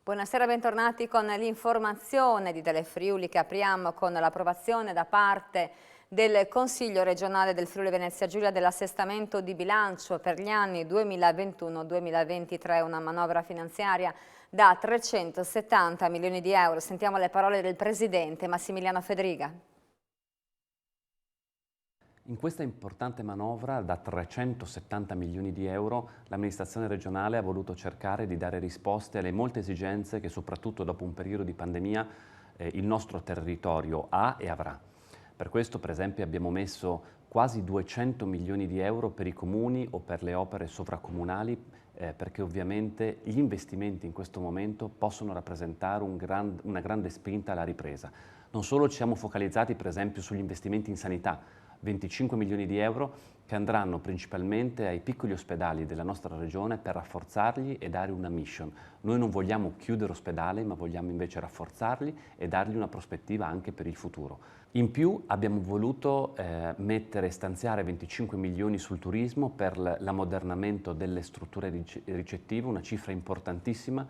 Buonasera, bentornati con l'informazione di Telefriuli che apriamo con l'approvazione da parte del Consiglio regionale del Friuli Venezia Giulia dell'assestamento di bilancio per gli anni 2021-2023, una manovra finanziaria da 370 milioni di euro. Sentiamo le parole del Presidente Massimiliano Federiga. In questa importante manovra da 370 milioni di euro l'amministrazione regionale ha voluto cercare di dare risposte alle molte esigenze che soprattutto dopo un periodo di pandemia il nostro territorio ha e avrà. Per questo per esempio abbiamo messo quasi 200 milioni di euro per i comuni o per le opere sovracomunali perché ovviamente gli investimenti in questo momento possono rappresentare una grande spinta alla ripresa. Non solo ci siamo focalizzati per esempio sugli investimenti in sanità, 25 milioni di euro che andranno principalmente ai piccoli ospedali della nostra regione per rafforzarli e dare una mission. Noi non vogliamo chiudere ospedali, ma vogliamo invece rafforzarli e dargli una prospettiva anche per il futuro. In più abbiamo voluto stanziare 25 milioni sul turismo per l'ammodernamento delle strutture ricettive, una cifra importantissima,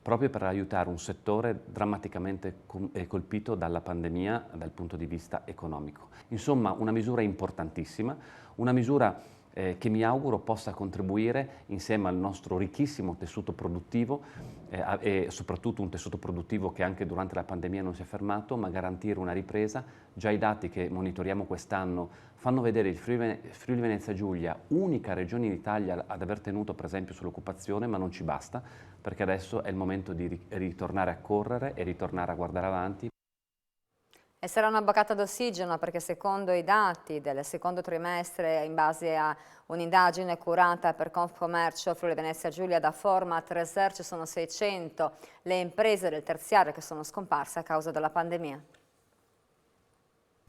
proprio per aiutare un settore drammaticamente colpito dalla pandemia dal punto di vista economico. Insomma, una misura importantissima, una misura che mi auguro possa contribuire insieme al nostro ricchissimo tessuto produttivo e soprattutto un tessuto produttivo che anche durante la pandemia non si è fermato, ma garantire una ripresa. Già i dati che monitoriamo quest'anno fanno vedere il Friuli Venezia Giulia, unica regione in Italia ad aver tenuto per esempio sull'occupazione, ma non ci basta, perché adesso è il momento di ritornare a correre e ritornare a guardare avanti. E sarà una boccata d'ossigeno perché secondo i dati del secondo trimestre, in base a un'indagine curata per Confcommercio Friuli Venezia Giulia da Format Research, sono 600 le imprese del terziario che sono scomparse a causa della pandemia.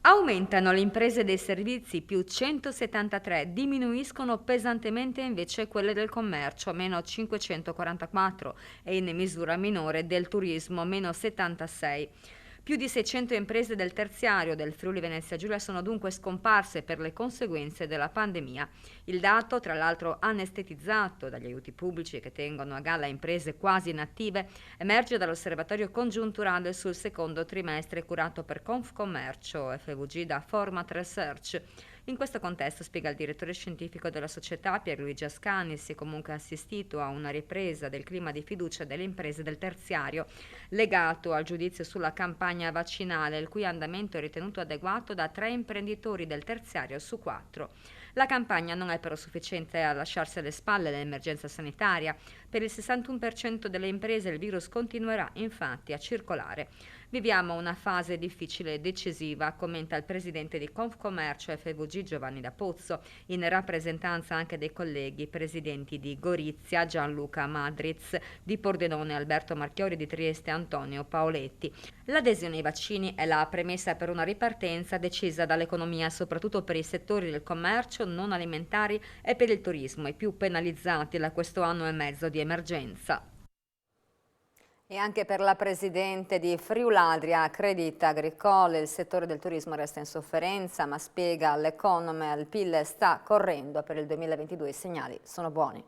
Aumentano le imprese dei servizi, più 173, diminuiscono pesantemente invece quelle del commercio, meno 544, e in misura minore del turismo, meno 76. Più di 600 imprese del terziario del Friuli Venezia Giulia sono dunque scomparse per le conseguenze della pandemia. Il dato, tra l'altro anestetizzato dagli aiuti pubblici che tengono a galla imprese quasi inattive, emerge dall'osservatorio congiunturale sul secondo trimestre curato per Confcommercio FVG da Format Research. In questo contesto, spiega il direttore scientifico della società Pierluigi Ascani, si è comunque assistito a una ripresa del clima di fiducia delle imprese del terziario legato al giudizio sulla campagna vaccinale, il cui andamento è ritenuto adeguato da 3 imprenditori del terziario su 4. La campagna non è però sufficiente a lasciarsi alle spalle l'emergenza sanitaria. Per il 61% delle imprese il virus continuerà infatti a circolare. Viviamo una fase difficile e decisiva, commenta il presidente di Confcommercio FVG Giovanni Da Pozzo, in rappresentanza anche dei colleghi presidenti di Gorizia Gianluca Madriz, di Pordenone Alberto Marchiori, di Trieste Antonio Paoletti. L'adesione ai vaccini è la premessa per una ripartenza decisa dall'economia, soprattutto per i settori del commercio, non alimentari e per il turismo, i più penalizzati da questo anno e mezzo di emergenza. E anche per la Presidente di Friuladria Credit Agricole il settore del turismo resta in sofferenza, ma spiega l'Economist, il PIL sta correndo per il 2022, i segnali sono buoni.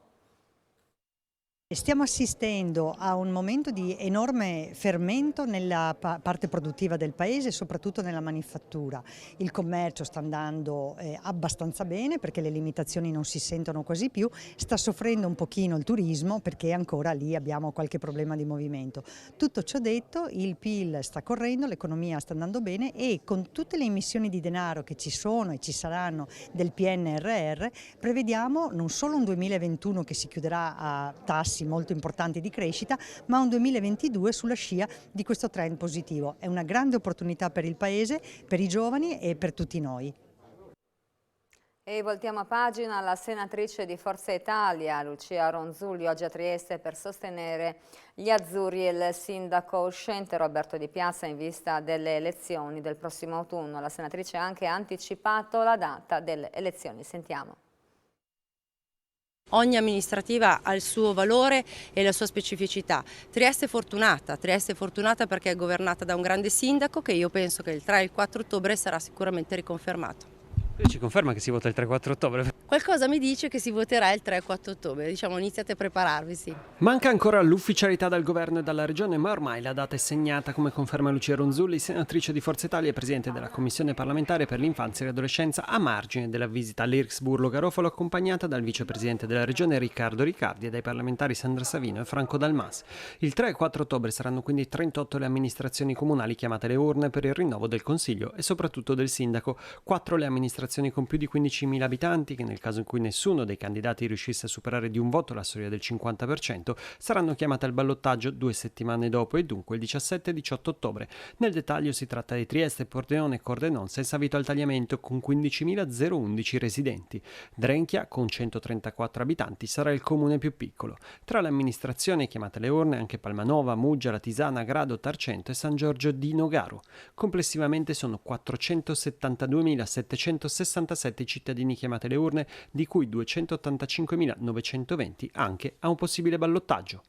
Stiamo assistendo a un momento di enorme fermento nella parte produttiva del paese, soprattutto nella manifattura. Il commercio sta andando abbastanza bene perché le limitazioni non si sentono quasi più, sta soffrendo un pochino il turismo perché ancora lì abbiamo qualche problema di movimento. Tutto ciò detto, il PIL sta correndo, l'economia sta andando bene e con tutte le emissioni di denaro che ci sono e ci saranno del PNRR prevediamo non solo un 2021 che si chiuderà a tassi molto importanti di crescita, ma un 2022 sulla scia di questo trend positivo. È una grande opportunità per il Paese, per i giovani e per tutti noi. E voltiamo a pagina. La senatrice di Forza Italia, Lucia Ronzulli, oggi a Trieste per sostenere gli azzurri e il sindaco uscente Roberto Di Piazza in vista delle elezioni del prossimo autunno. La senatrice ha anche anticipato la data delle elezioni. Sentiamo. Ogni amministrativa ha il suo valore e la sua specificità. Trieste è fortunata perché è governata da un grande sindaco che io penso che il 3 e il 4 ottobre sarà sicuramente riconfermato. Ci conferma che si vota il 3-4 ottobre? Qualcosa mi dice che si voterà il 3-4 ottobre, diciamo iniziate a prepararvi, sì. Manca ancora l'ufficialità dal governo e dalla regione, ma ormai la data è segnata, come conferma Lucia Ronzulli, senatrice di Forza Italia e presidente della Commissione parlamentare per l'infanzia e l'adolescenza, a margine della visita all'IRCS Burlo Garofalo, accompagnata dal vicepresidente della regione Riccardo Riccardi e dai parlamentari Sandra Savino e Franco Dalmas. Il 3 e 4 ottobre saranno quindi 38 le amministrazioni comunali chiamate alle urne per il rinnovo del Consiglio e soprattutto del Sindaco, 4 le amministrazioni con più di 15.000 abitanti che, nel caso in cui nessuno dei candidati riuscisse a superare di un voto la soglia del 50%, saranno chiamate al ballottaggio 2 settimane dopo e dunque il 17 e 18 ottobre. Nel dettaglio si tratta di Trieste, Pordenone e Cordenone senza Vito al Tagliamento con 15.011 residenti. Drenchia, con 134 abitanti, sarà il comune più piccolo. Tra le amministrazioni chiamate alle urne anche Palmanova, Muggia, Latisana, Grado, Tarcento e San Giorgio di Nogaro. Complessivamente sono 472.767 cittadini chiamati alle urne, di cui 285.920 anche a un possibile ballottaggio.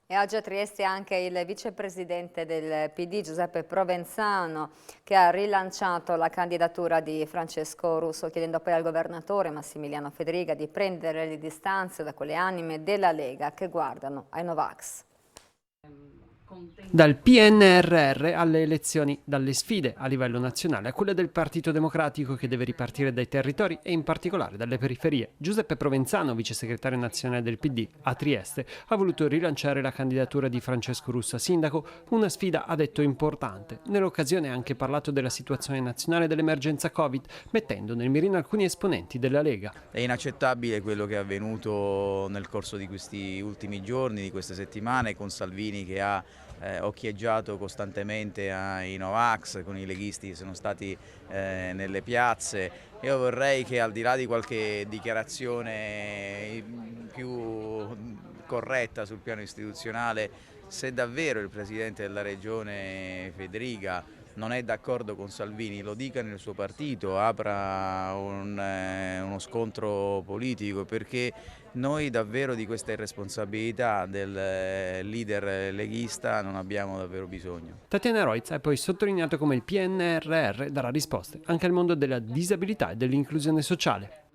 E oggi a Trieste anche il vicepresidente del PD Giuseppe Provenzano, che ha rilanciato la candidatura di Francesco Russo, chiedendo poi al governatore Massimiliano Federica di prendere le distanze da quelle anime della Lega che guardano ai Novax. Dal PNRR alle elezioni, dalle sfide a livello nazionale a quelle del Partito Democratico che deve ripartire dai territori e in particolare dalle periferie. Giuseppe Provenzano, vice segretario nazionale del PD a Trieste, ha voluto rilanciare la candidatura di Francesco Russo a sindaco, una sfida, ha detto, importante. Nell'occasione ha anche parlato della situazione nazionale dell'emergenza Covid, mettendo nel mirino alcuni esponenti della Lega. È inaccettabile quello che è avvenuto nel corso di questi ultimi giorni, di queste settimane, con Salvini che ha occhieggiato costantemente ai Novax, con i leghisti che sono stati nelle piazze. Io vorrei che, al di là di qualche dichiarazione più corretta sul piano istituzionale, se davvero il Presidente della Regione Federica non è d'accordo con Salvini, lo dica nel suo partito, apra uno scontro politico, perché noi davvero di questa irresponsabilità del leader leghista non abbiamo davvero bisogno. Tatiana Roitz ha poi sottolineato come il PNRR darà risposte anche al mondo della disabilità e dell'inclusione sociale.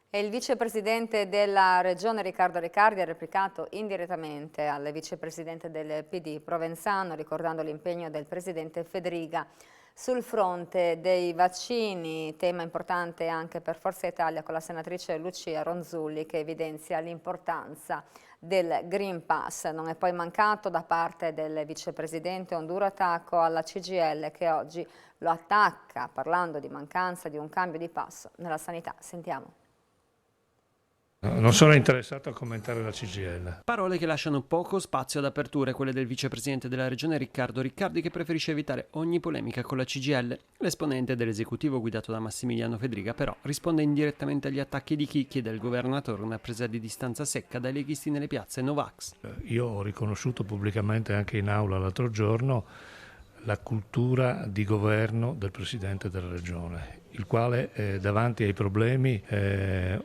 E il vicepresidente della regione Riccardo Riccardi ha replicato indirettamente al vicepresidente del PD Provenzano, ricordando l'impegno del presidente Federica sul fronte dei vaccini, tema importante anche per Forza Italia, con la senatrice Lucia Ronzulli che evidenzia l'importanza del Green Pass. Non è poi mancato da parte del vicepresidente un duro attacco alla CGIL che oggi lo attacca parlando di mancanza di un cambio di passo nella sanità. Sentiamo. Non sono interessato a commentare la CGIL. Parole che lasciano poco spazio ad aperture, quelle del vicepresidente della regione Riccardo Riccardi, che preferisce evitare ogni polemica con la CGIL. L'esponente dell'esecutivo guidato da Massimiliano Federica però risponde indirettamente agli attacchi di chi chiede al governatore una presa di distanza secca dai leghisti nelle piazze Novax. Io ho riconosciuto pubblicamente anche in aula l'altro giorno la cultura di governo del presidente della regione, il quale davanti ai problemi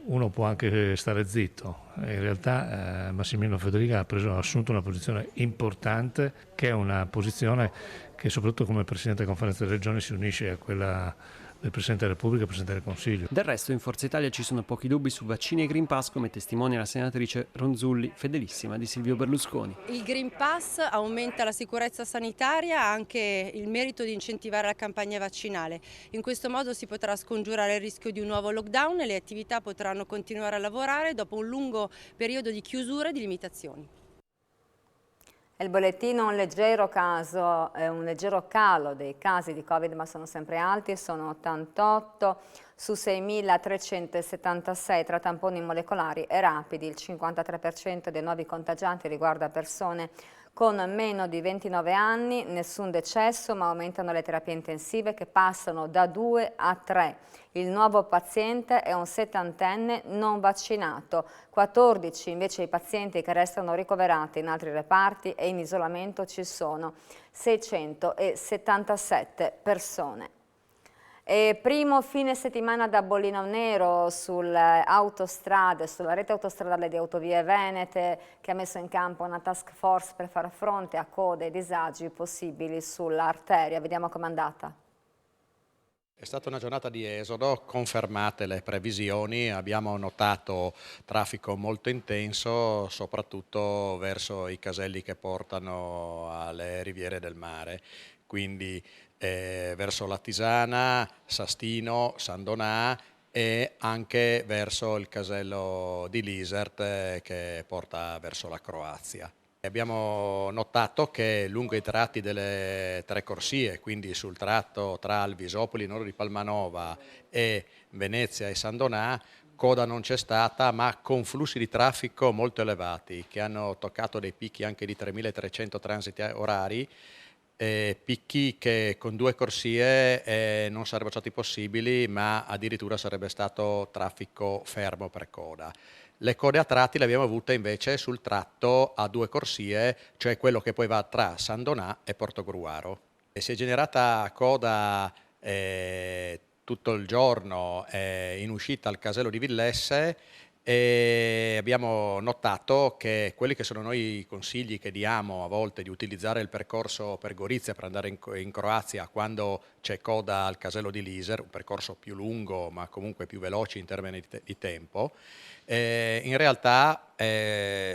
uno può anche stare zitto. In realtà Massimiliano Federica ha assunto una posizione importante, che è una posizione che soprattutto come Presidente della Conferenza delle Regioni si unisce a quella del Presidente della Repubblica e Presidente del Consiglio. Del resto in Forza Italia ci sono pochi dubbi su vaccini e Green Pass, come testimonia la senatrice Ronzulli, fedelissima di Silvio Berlusconi. Il Green Pass aumenta la sicurezza sanitaria, ha anche il merito di incentivare la campagna vaccinale. In questo modo si potrà scongiurare il rischio di un nuovo lockdown e le attività potranno continuare a lavorare dopo un lungo periodo di chiusure e di limitazioni. Il bollettino un leggero calo dei casi di Covid, ma sono sempre alti, sono 88 su 6.376 tra tamponi molecolari e rapidi. Il 53% dei nuovi contagiati riguarda persone con meno di 29 anni, nessun decesso, ma aumentano le terapie intensive che passano da 2 a 3. Il nuovo paziente è un 70enne non vaccinato, 14 invece i pazienti che restano ricoverati in altri reparti e in isolamento ci sono 677 persone. E primo fine settimana da bollino nero sulle autostrade, sulla rete autostradale di Autovie Venete, che ha messo in campo una task force per far fronte a code e disagi possibili sull'arteria. Vediamo com'è andata. È stata una giornata di esodo, confermate le previsioni, abbiamo notato traffico molto intenso, soprattutto verso i caselli che portano alle riviere del mare, quindi verso Lattisana, Sastino, San Donà e anche verso il casello di Lisert che porta verso la Croazia. Abbiamo notato che lungo i tratti delle tre corsie, quindi sul tratto tra Alvisopoli, Noro di Palmanova e Venezia e San Donà, coda non c'è stata, ma con flussi di traffico molto elevati che hanno toccato dei picchi anche di 3.300 transiti orari, picchi che con 2 corsie non sarebbero stati possibili, ma addirittura sarebbe stato traffico fermo per coda. Le code a tratti le abbiamo avute invece sul tratto a 2 corsie, cioè quello che poi va tra San Donà e Portogruaro. E si è generata coda tutto il giorno in uscita al casello di Villesse e abbiamo notato che quelli che sono noi i consigli che diamo a volte di utilizzare il percorso per Gorizia per andare in Croazia quando c'è coda al casello di Liser, un percorso più lungo ma comunque più veloce in termini di tempo, in realtà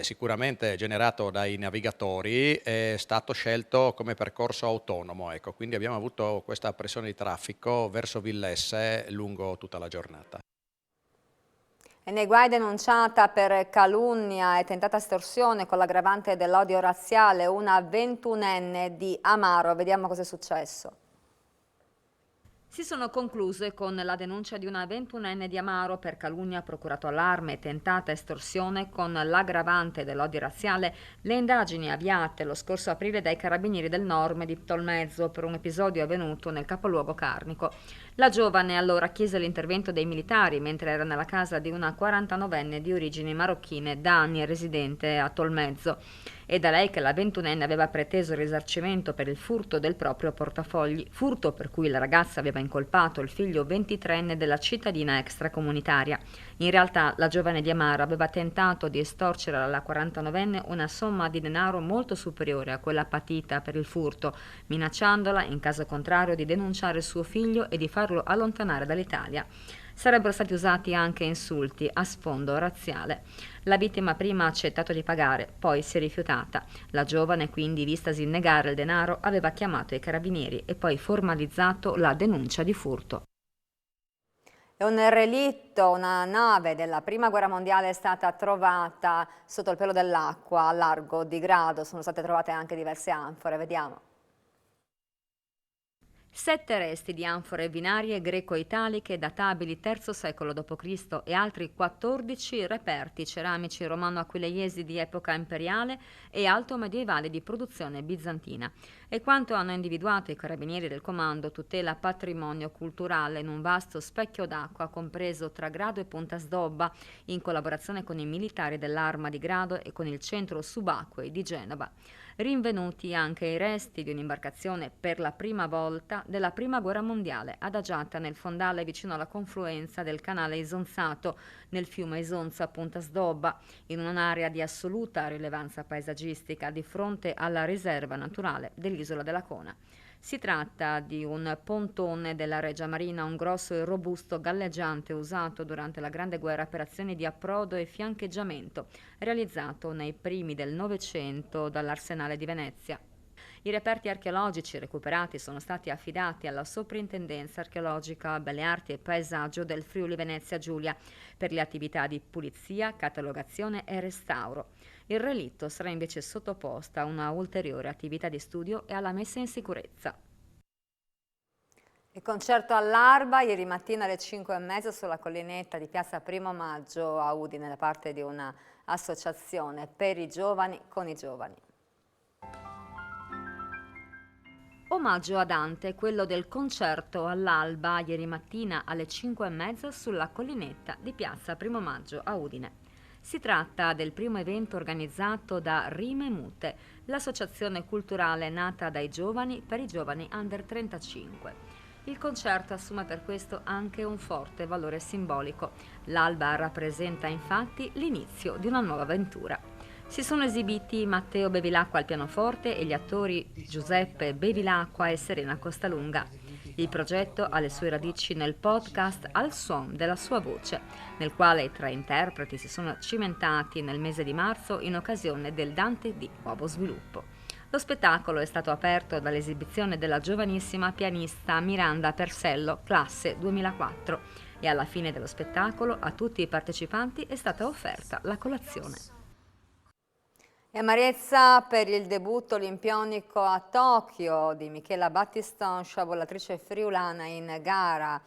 sicuramente generato dai navigatori è stato scelto come percorso autonomo, ecco, quindi abbiamo avuto questa pressione di traffico verso Villesse lungo tutta la giornata. E nei guai denunciata per calunnia e tentata estorsione con l'aggravante dell'odio razziale una 21enne di Amaro. Vediamo cosa è successo. Si sono concluse con la denuncia di una 21enne di Amaro per calunnia, procurato allarme e tentata estorsione con l'aggravante dell'odio razziale le indagini avviate lo scorso aprile dai carabinieri del Norme di Tolmezzo per un episodio avvenuto nel capoluogo carnico. La giovane allora chiese l'intervento dei militari mentre era nella casa di una 49enne di origini marocchine da anni residente a Tolmezzo. È da lei che la 21enne aveva preteso il risarcimento per il furto del proprio portafogli, furto per cui la ragazza aveva incolpato il figlio 23enne della cittadina extracomunitaria. In realtà la giovane di Amaro aveva tentato di estorcere alla 49enne una somma di denaro molto superiore a quella patita per il furto, minacciandola in caso contrario di denunciare suo figlio e di farlo allontanare dall'Italia. Sarebbero stati usati anche insulti a sfondo razziale. La vittima prima ha accettato di pagare, poi si è rifiutata. La giovane, quindi, vistasi negare il denaro, aveva chiamato i carabinieri e poi formalizzato la denuncia di furto. È un relitto, una nave della Prima Guerra Mondiale è stata trovata sotto il pelo dell'acqua a largo di Grado. Sono state trovate anche diverse anfore, vediamo. 7 resti di anfore binarie greco-italiche databili III secolo d.C. e altri 14 reperti ceramici romano-aquileiesi di epoca imperiale e alto medievale di produzione bizantina. E quanto hanno individuato i carabinieri del comando tutela patrimonio culturale in un vasto specchio d'acqua compreso tra Grado e Punta Sdobba, in collaborazione con i militari dell'Arma di Grado e con il centro subacquei di Genova. Rinvenuti anche i resti di un'imbarcazione per la prima volta della Prima Guerra Mondiale, adagiata nel fondale vicino alla confluenza del canale Isonzato nel fiume Isonza a Punta Sdobba, in un'area di assoluta rilevanza paesaggistica di fronte alla riserva naturale dell'isola della Cona. Si tratta di un pontone della Regia Marina, un grosso e robusto galleggiante usato durante la Grande Guerra per azioni di approdo e fiancheggiamento, realizzato nei primi del Novecento dall'Arsenale di Venezia. I reperti archeologici recuperati sono stati affidati alla Soprintendenza Archeologica, Belle Arti e Paesaggio del Friuli Venezia Giulia per le attività di pulizia, catalogazione e restauro. Il relitto sarà invece sottoposto a una ulteriore attività di studio e alla messa in sicurezza. Il concerto all'Arba ieri mattina alle 5:30 sulla collinetta di Piazza Primo Maggio a Udine da parte di un'associazione per i giovani con i giovani. Omaggio a Dante, quello del concerto all'Alba ieri mattina alle 5:30 sulla collinetta di Piazza Primo Maggio a Udine. Si tratta del primo evento organizzato da Rime Mute, l'associazione culturale nata dai giovani per i giovani under 35. Il concerto assume per questo anche un forte valore simbolico. L'Alba rappresenta infatti l'inizio di una nuova avventura. Si sono esibiti Matteo Bevilacqua al pianoforte e gli attori Giuseppe Bevilacqua e Serena Costalunga. Il progetto ha le sue radici nel podcast Al suon della sua voce, nel quale i 3 interpreti si sono cimentati nel mese di marzo in occasione del Dante di Nuovo Sviluppo. Lo spettacolo è stato aperto dall'esibizione della giovanissima pianista Miranda Persello, classe 2004, e alla fine dello spettacolo a tutti i partecipanti è stata offerta la colazione. E amarezza per il debutto olimpionico a Tokyo di Michela Battiston, sciabollatrice friulana in gara.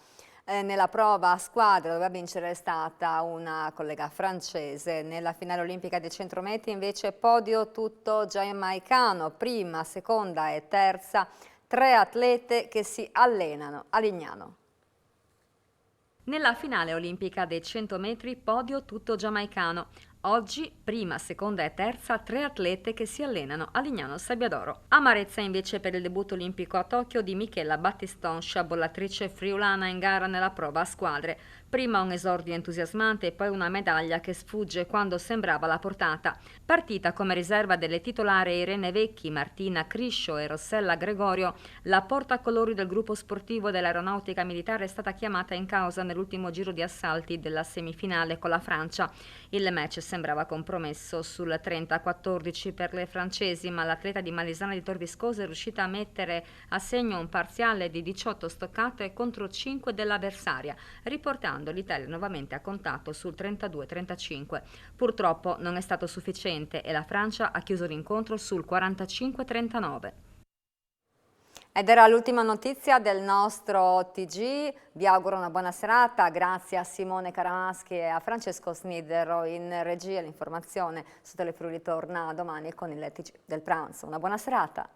Nella prova a squadra dove a vincere è stata una collega francese. Nella finale olimpica dei 100 metri invece podio tutto giamaicano, prima, seconda e terza, 3 atlete che si allenano a Lignano. Nella finale olimpica dei 100 metri podio tutto giamaicano. Oggi, prima, seconda e terza, 3 atlete che si allenano a Lignano Sabbiadoro. Amarezza invece per il debutto olimpico a Tokyo di Michela Battiston, sciabollatrice friulana in gara nella prova a squadre. Prima un esordio entusiasmante e poi una medaglia che sfugge quando sembrava alla portata. Partita come riserva delle titolari Irene Vecchi, Martina Criscio e Rossella Gregorio, la portacolori del gruppo sportivo dell'aeronautica militare è stata chiamata in causa nell'ultimo giro di assalti della semifinale con la Francia. Il match sembrava compromesso sul 30-14 per le francesi, ma l'atleta di Malisana di Tor Viscosa è riuscita a mettere a segno un parziale di 18 stoccate contro 5 dell'avversaria, riportando l'Italia nuovamente a contatto sul 32-35. Purtroppo non è stato sufficiente e la Francia ha chiuso l'incontro sul 45-39. Ed era l'ultima notizia del nostro TG. Vi auguro una buona serata. Grazie a Simone Caramaschi e a Francesco Snidero in regia. L'informazione su Telefriuli torna domani con il TG del pranzo. Una buona serata.